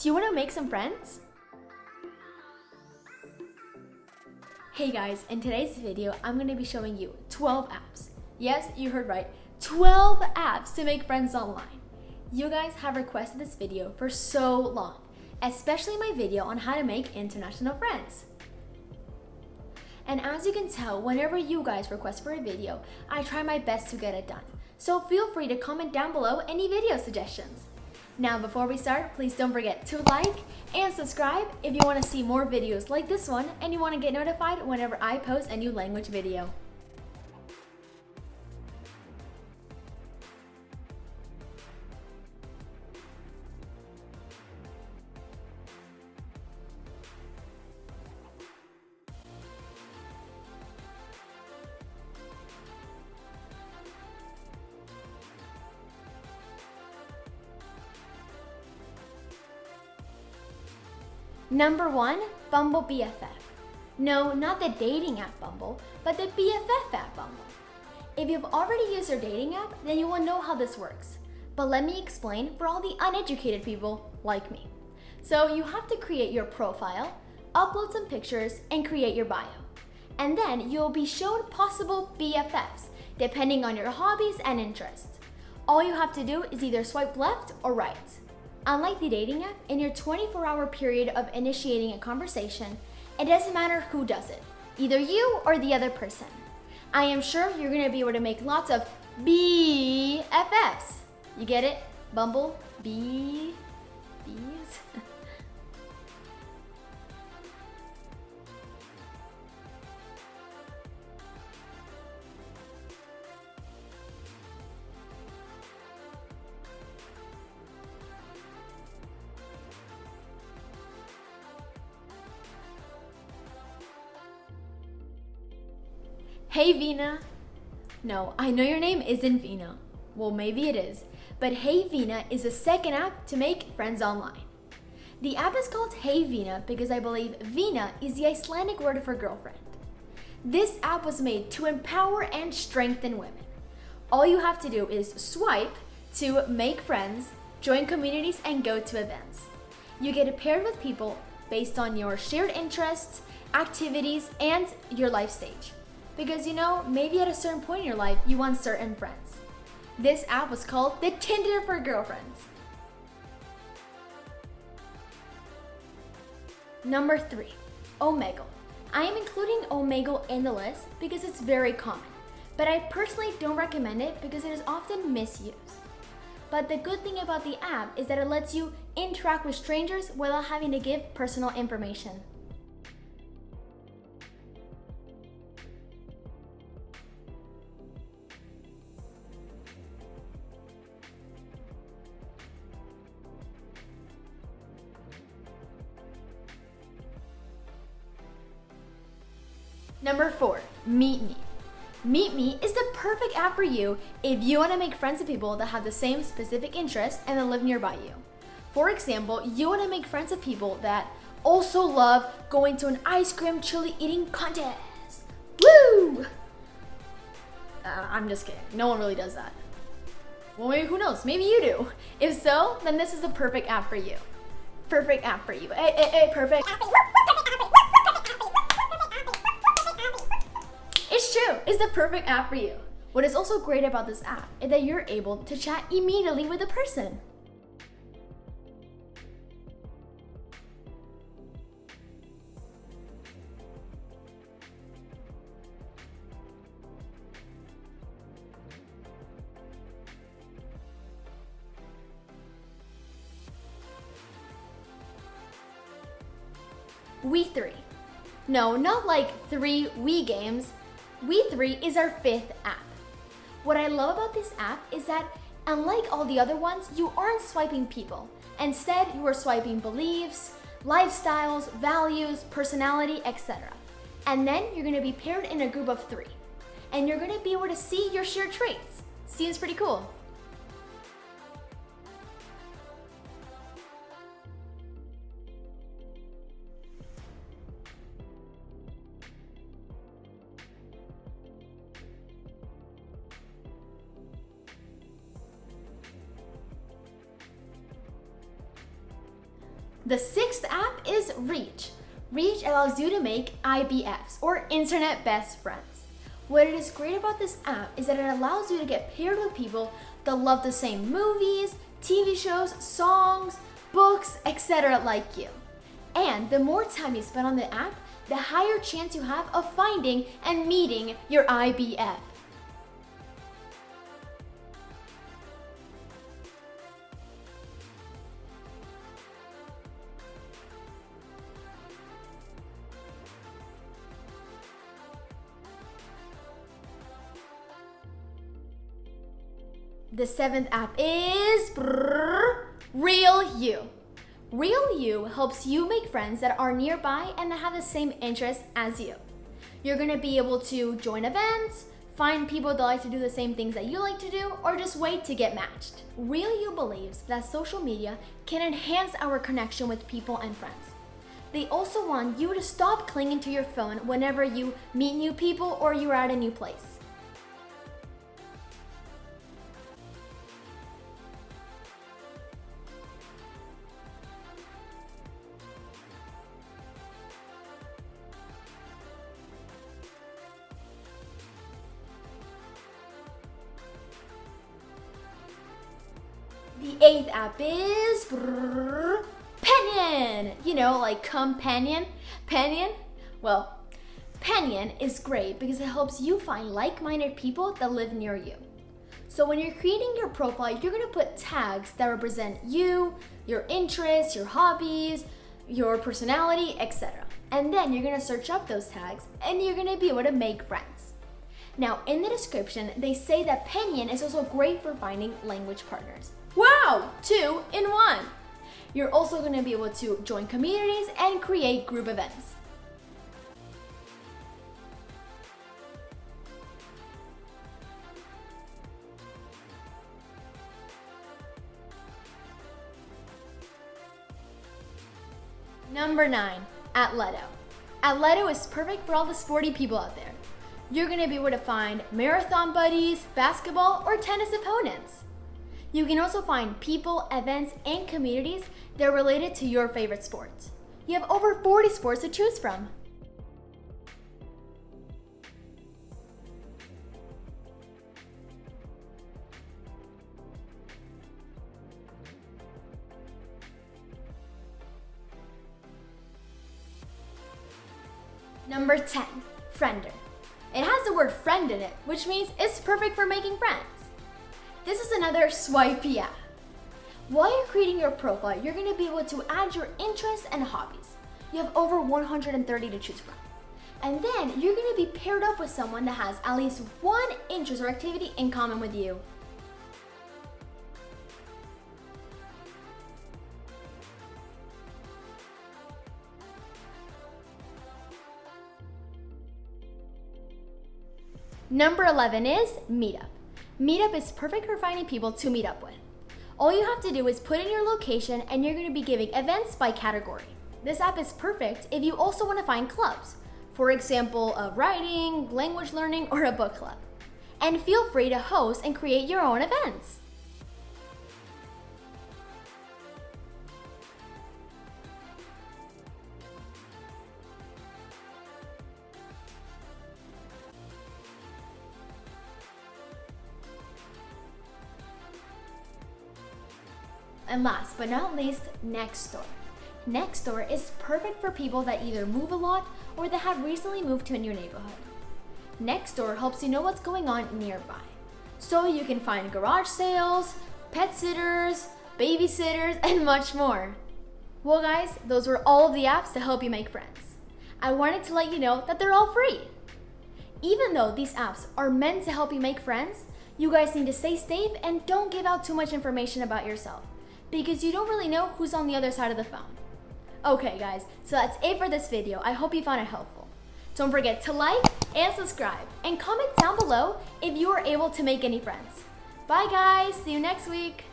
Do you want to make some friends? Hey guys, in today's video, I'm going to be showing you 12 apps. Yes, you heard right, 12 apps to make friends online. You guys have requested this video for so long, especially my video on how to make international friends. And as you can tell, whenever you guys request for a video, I try my best to get it done. So feel free to comment down below any video suggestions. Now before we start, please don't forget to like and subscribe if you want to see more videos like this one and you want to get notified whenever I post a new language video. Number 1, Bumble BFF. No, not the dating app Bumble, but the BFF app Bumble. If you've already used your dating app, then you will know how this works. But let me explain for all the uneducated people like me. So you have to create your profile, upload some pictures, and create your bio. And then you'll be shown possible BFFs, depending on your hobbies and interests. All you have to do is either swipe left or right. Unlike the dating app, in your 24-hour period of initiating a conversation, it doesn't matter who does it, either you or the other person. I am sure you're going to be able to make lots of BFFs. You get it? Bumble, bees. Hey Vina. No, I know your name isn't Vina. Well, maybe it is. But Hey Vina is the second app to make friends online. The app is called Hey Vina because I believe Vina is the Icelandic word for girlfriend. This app was made to empower and strengthen women. All you have to do is swipe to make friends, join communities, and go to events. You get paired with people based on your shared interests, activities, and your life stage. Because maybe at a certain point in your life, you want certain friends. This app was called the Tinder for Girlfriends. Number 3, Omegle. I am including Omegle in the list because it's very common, but I personally don't recommend it because it is often misused. But the good thing about the app is that it lets you interact with strangers without having to give personal information. Number 4, Meet Me. Meet Me is the perfect app for you if you want to make friends with people that have the same specific interests and that live nearby you. For example, you want to make friends with people that also love going to an ice cream chili eating contest. Woo! I'm just kidding. No one really does that. Well, maybe who knows? Maybe you do. If so, then this is the perfect app for you. Perfect app for you. Hey, perfect. It's true, it's the perfect app for you. What is also great about this app is that you're able to chat immediately with the person. We3. No, not like 3 Wii games. We3 is our 5th app. What I love about this app is that unlike all the other ones, you aren't swiping people. Instead, you are swiping beliefs, lifestyles, values, personality, etc. And then you're going to be paired in a group of 3. And you're going to be able to see your shared traits. Seems pretty cool. The sixth app is Reach. Reach allows you to make IBFs, or Internet Best Friends. What is great about this app is that it allows you to get paired with people that love the same movies, TV shows, songs, books, etc. like you. And the more time you spend on the app, the higher chance you have of finding and meeting your IBF. The seventh app is Real You. Real You helps you make friends that are nearby and that have the same interests as you. You're gonna be able to join events, find people that like to do the same things that you like to do, or just wait to get matched. Real You believes that social media can enhance our connection with people and friends. They also want you to stop clinging to your phone whenever you meet new people or you're at a new place. The eighth app is Pinion. You know, like companion. Pinion? Well, Pinion is great because it helps you find like-minded people that live near you. So when you're creating your profile, you're gonna put tags that represent you, your interests, your hobbies, your personality, etc. And then you're gonna search up those tags and you're gonna be able to make friends. Now, in the description, they say that Pinion is also great for finding language partners. Wow, 2 in 1. You're also going to be able to join communities and create group events. Number 9, Atleto. Atleto is perfect for all the sporty people out there. You're going to be able to find marathon buddies, basketball, or tennis opponents. You can also find people, events, and communities that are related to your favorite sports. You have over 40 sports to choose from. Number 10, Friender. It has the word friend in it, which means it's perfect for making friends. This is another swipey app. While you're creating your profile, you're going to be able to add your interests and hobbies. You have over 130 to choose from. And then you're going to be paired up with someone that has at least one interest or activity in common with you. Number 11 is Meetup. Meetup is perfect for finding people to meet up with. All you have to do is put in your location and you're going to be giving events by category. This app is perfect if you also want to find clubs. For example, a writing, language learning, or a book club. And feel free to host and create your own events. And last but not least, Nextdoor. Nextdoor is perfect for people that either move a lot or that have recently moved to a new neighborhood. Nextdoor helps you know what's going on nearby. So you can find garage sales, pet sitters, babysitters, and much more. Well guys, those were all of the apps to help you make friends. I wanted to let you know that they're all free. Even though these apps are meant to help you make friends, you guys need to stay safe and don't give out too much information about yourself, because you don't really know who's on the other side of the phone. Okay guys, so that's it for this video. I hope you found it helpful. Don't forget to like and subscribe and comment down below if you were able to make any friends. Bye guys, see you next week.